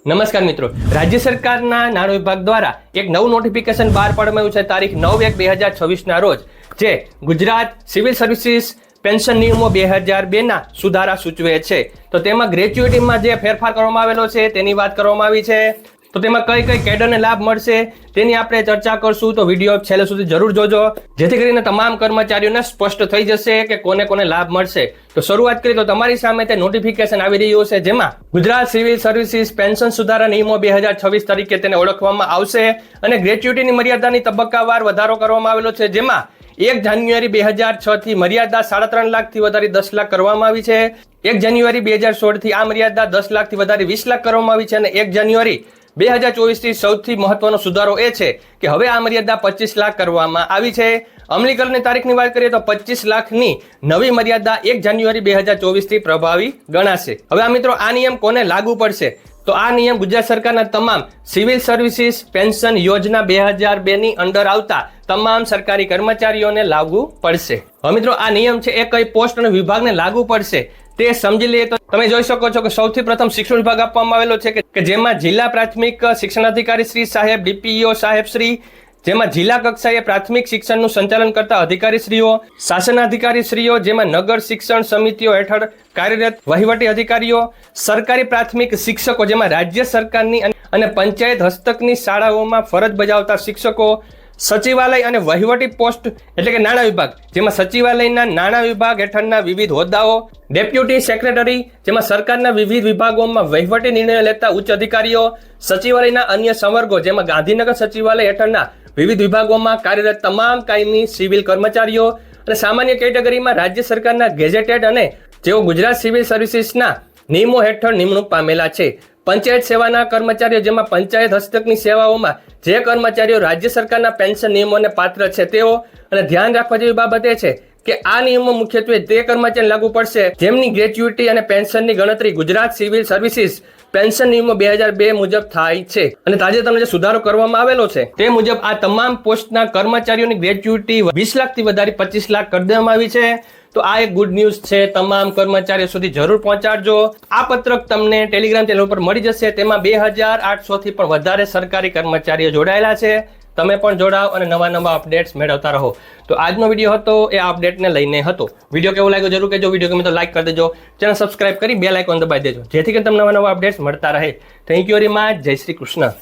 નમસ્કાર મિત્રો, રાજ્ય સરકારના નાણાં વિભાગ દ્વારા એક નવું નોટિફિકેશન બહાર પાડવામાં આવ્યું છે તારીખ 9/1/2026 રોજ, જે ગુજરાત સિવિલ સર્વિસીસ પેન્શન નિયમો 2002 ના સુધારા સૂચવે છે. તો તેમાં ગ્રેચ્યુઇટીમાં જે ફેરફાર કરવામાં આવેલો છે તેની વાત કરવામાં આવી છે. તો તેમાં કઈ કઈ કેડરને લાભ મળશે તેની આપણે ચર્ચા કરશું. તો વિડીયો છેલ્લે સુધી જરૂર જોજો, જેથી કરીને તમામ કર્મચારીઓને સ્પષ્ટ થઈ જશે કે કોને કોને લાભ મળશે. તો શરૂઆત કરીએ તો તમારી સામે તે નોટિફિકેશન આવી રહ્યું છે, જેમાં ગુજરાત સિવિલ સર્વિસીસ પેન્શન સુધારા નિયમો 2026 તરીકે તેને ઓળખવામાં આવશે અને ગ્રેચ્યુઇટીની મર્યાદાની તબક્કાવાર વધારો કરવામાં આવેલો છે, જેમાં 1 જાન્યુઆરી 2006 થી મર્યાદા 3.5 લાખથી વધારી 10 લાખ કરવામાં આવી છે. 1 જાન્યુઆરી 2016 થી આ મર્યાદા 10 લાખથી વધારી 20 લાખ કરવામાં આવી છે અને 1 જાન્યુઆરી 2024 થી સૌથી મહત્વનો સુધારો એ છે કે હવે આ મર્યાદા 25 લાખ કરવામાં આવી છે. અમલીકરણની તારીખની વાત કરીએ તો 25 લાખની નવી મર્યાદા 1 જાન્યુઆરી 2024 થી પ્રભાવી ગણાશે. હવે આ મિત્રો, આ નિયમ કોને લાગુ પડશે? તો આ નિયમ ગુજરાત સરકારના તમામ સિવિલ સર્વિસીસ પેન્શન યોજના 2002 ની અંડર આવતા તમામ સરકારી કર્મચારીઓને લાગુ પડશે. હવે મિત્રો, આ નિયમ છે એ કઈ પોસ્ટ અને વિભાગને લાગુ પડશે તે સમજી લઈએ તો તમે જોઈ શકો છો કે સૌથી પ્રથમ શિક્ષણ વિભાગ આપવામાં આવેલો છે કે જેમાં જિલ્લા પ્રાથમિક શિક્ષણાધિકારી શ્રી સાહેબ, ડીપીઈઓ સાહેબ શ્રી, જેમાં જિલ્લા કક્ષાએ પ્રાથમિક શિક્ષણનું સંચાલન કરતા અધિકારી શ્રીઓ, શાસનાધિકારી શ્રીઓ, જેમાં નગર શિક્ષણ સમિતિઓ હેઠળ કાર્યરત વહીવટી અધિકારીઓ, સરકારી પ્રાથમિક શિક્ષકો, જેમાં રાજ્ય સરકારની અને પંચાયત હસ્તકની શાળાઓમાં ફરજ બજાવતા શિક્ષકો, સચિવાલય અને વહીવટી પોસ્ટ એટલે કે નાણાં વિભાગ, જેમાં સચિવાલયના નાણાં વિભાગ હેઠળના વિવિધ હોદ્દાઓ, ડેપ્યુટી સેક્રેટરી, જેમાં સરકારના વિવિધ વિભાગોમાં વહીવટી નિર્ણય લેતા ઉચ્ચ અધિકારીઓ, સચિવાલયના અન્ય સંવર્ગો, જેમાં ગાંધીનગર સચિવાલય હેઠળના વિવિધ વિભાગોમાં કાર્યરત તમામ કાયમી સિવિલ કર્મચારીઓ અને સામાન્ય કેટેગરીમાં રાજ્ય સરકારના ગેઝેટેડ અને જેઓ ગુજરાત સિવિલ સર્વિસીસના નિયમો હેઠળ નિમણૂક પામેલા છે. પંચાયત સેવાના કર્મચારીઓ, જેમાં પંચાયત હસ્તકની સેવાઓમાં જે કર્મચારીઓ રાજ્ય સરકારના પેન્શન નિયમોને પાત્ર છે તેઓ. અને ધ્યાન રાખવા જેવી બાબત એ છે કે આ નિયમો મુખ્યત્વે તે કર્મચારીને લાગુ પડશે જેમની ગ્રેચ્યુઇટી અને પેન્શનની ગણતરી ગુજરાત સિવિલ સર્વિસીસ પેન્શન નિયમો 2002 મુજબ થાય છે. અને તાજેતરમાં જે સુધારો કરવામાં આવેલો છે તે મુજબ આ તમામ પોસ્ટના કર્મચારીઓની ગ્રેચ્યુઇટી 20 લાખથી વધારી 25 લાખ કરી દેવામાં આવી છે. તો આ એક ગુડ ન્યૂઝ છે, તમામ કર્મચારીઓ સુધી જરૂર પહોંચાડજો. આ પત્રક તમને ટેલિગ્રામ ચેનલ પર મળી જશે. તેમાં 2800 થી પણ વધારે સરકારી કર્મચારીઓ જોડાયેલા છે. તમે પણ જોડાઓ અને નવા અપડેટ્સ મેળવતા રહો. તો આજનો વિડીયો હતો એ અપડેટને લઈને હતો. વિડીયો કેવો લાગ્યો જરૂર કહેજો. વિડીયો ગમે તો લાઈક કરી દેજો, ચેનલ સબસ્ક્રાઇબ કરી બેલ આઇકોન દબાવી દેજો, જેથી કરીને તમને નવા અપડેટ્સ મળતા રહે. Thank you very much. જય શ્રી કૃષ્ણ.